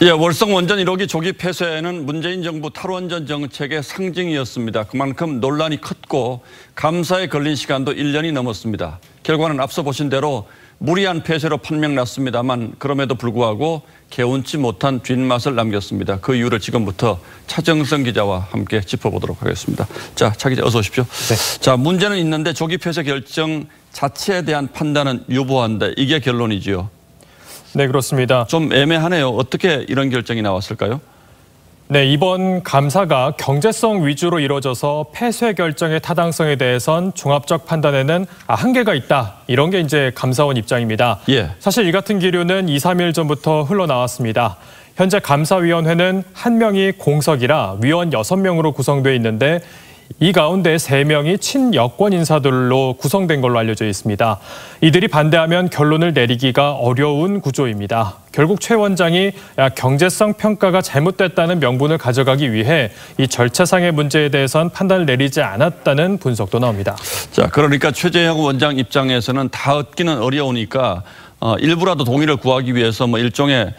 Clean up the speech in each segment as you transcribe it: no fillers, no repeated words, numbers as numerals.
예, 월성 원전 1호기 조기 폐쇄는 문재인 정부 탈원전 정책의 상징이었습니다. 그만큼 논란이 컸고 감사에 걸린 시간도 1년이 넘었습니다. 결과는 앞서 보신 대로 무리한 폐쇄로 판명났습니다만 그럼에도 불구하고 개운치 못한 뒷맛을 남겼습니다. 그 이유를 지금부터 차정성 기자와 함께 짚어보도록 하겠습니다. 자, 차 기자 어서 오십시오. 네. 자, 문제는 있는데 조기 폐쇄 결정 자체에 대한 판단은 유보한다. 이게 결론이지요. 네, 그렇습니다. 좀 애매하네요. 어떻게 이런 결정이 나왔을까요? 네, 이번 감사가 경제성 위주로 이루어져서 폐쇄 결정의 타당성에 대해선 종합적 판단에는 한계가 있다. 이런 게 이제 감사원 입장입니다. 예. 사실 이 같은 기류는 2, 3일 전부터 흘러나왔습니다. 현재 감사위원회는 1명이 공석이라 위원 6명으로 구성되어 있는데 이 가운데 3명이 친여권 인사들로 구성된 걸로 알려져 있습니다. 이들이 반대하면 결론을 내리기가 어려운 구조입니다. 결국 최 원장이 경제성 평가가 잘못됐다는 명분을 가져가기 위해 이 절차상의 문제에 대해선 판단을 내리지 않았다는 분석도 나옵니다. 자, 그러니까 최재형 원장 입장에서는 다 얻기는 어려우니까 일부라도 동의를 구하기 위해서 뭐 일종의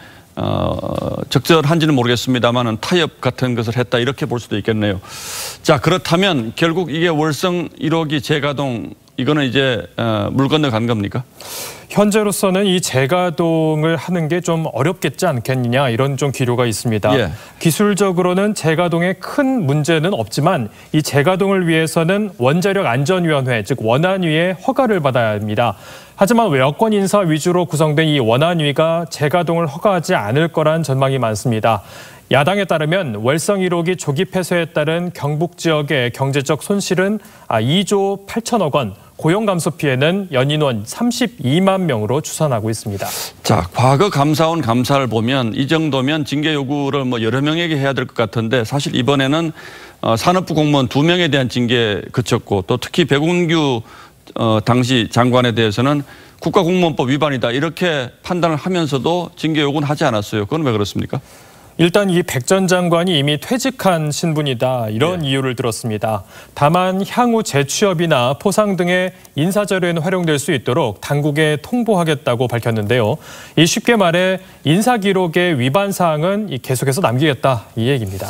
적절한지는 모르겠습니다만 타협 같은 것을 했다 이렇게 볼 수도 있겠네요. 자, 그렇다면 결국 이게 월성 1호기 재가동 이거는 이제 물 건너간 겁니까? 현재로서는 이 재가동을 하는 게 좀 어렵겠지 않겠느냐 이런 좀 기류가 있습니다. 예. 기술적으로는 재가동에 큰 문제는 없지만 이 재가동을 위해서는 원자력안전위원회 즉 원안위의 허가를 받아야 합니다. 하지만 여권 인사 위주로 구성된 이 원안위가 재가동을 허가하지 않을 거란 전망이 많습니다. 야당에 따르면 월성 1호기 조기 폐쇄에 따른 경북 지역의 경제적 손실은 2조 8천억 원, 고용 감소 피해는 연인원 32만 명으로 추산하고 있습니다. 자, 과거 감사원 감사를 보면 이 정도면 징계 요구를 뭐 여러 명에게 해야 될 것 같은데 사실 이번에는 산업부 공무원 2명에 대한 징계에 그쳤고 또 특히 백운규 당시 장관에 대해서는 국가공무원법 위반이다 이렇게 판단을 하면서도 징계 요구는 하지 않았어요. 그건 왜 그렇습니까? 일단 이 백 전 장관이 이미 퇴직한 신분이다 이런 이유를 들었습니다. 다만 향후 재취업이나 포상 등의 인사자료에는 활용될 수 있도록 당국에 통보하겠다고 밝혔는데요. 이 쉽게 말해 인사기록의 위반 사항은 계속해서 남기겠다 이 얘기입니다.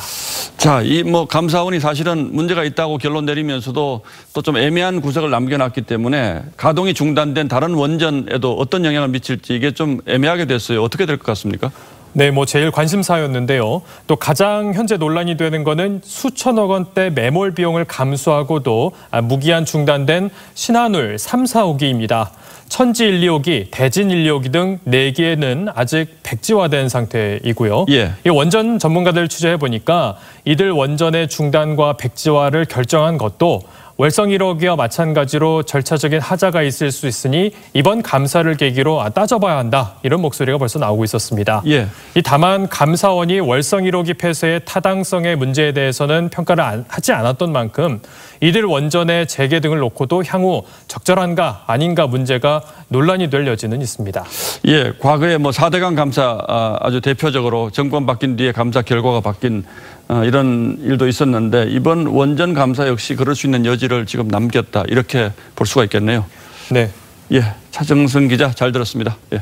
자, 이 뭐 감사원이 사실은 문제가 있다고 결론 내리면서도 또 좀 애매한 구석을 남겨놨기 때문에 가동이 중단된 다른 원전에도 어떤 영향을 미칠지 이게 좀 애매하게 됐어요. 어떻게 될 것 같습니까? 네, 뭐 제일 관심사였는데요. 또 가장 현재 논란이 되는 거는 수천억 원대 매몰 비용을 감수하고도 무기한 중단된 신한울 3, 4호기입니다. 천지 1, 2호기, 대진 1, 2호기 등 4개는 아직 백지화된 상태이고요. 예. 이 원전 전문가들 취재해보니까 이들 원전의 중단과 백지화를 결정한 것도 월성 1호기와 마찬가지로 절차적인 하자가 있을 수 있으니 이번 감사를 계기로 따져봐야 한다. 이런 목소리가 벌써 나오고 있었습니다. 예. 다만 감사원이 월성 1호기 폐쇄의 타당성의 문제에 대해서는 평가를 하지 않았던 만큼 이들 원전의 재개 등을 놓고도 향후 적절한가 아닌가 문제가 논란이 될 여지는 있습니다. 예, 과거에 뭐 4대강 감사 아주 대표적으로 정권 바뀐 뒤에 감사 결과가 바뀐 이런 일도 있었는데 이번 원전 감사 역시 그럴 수 있는 여지를 지금 남겼다 이렇게 볼 수가 있겠네요. 네. 예, 차정승 기자 잘 들었습니다. 예.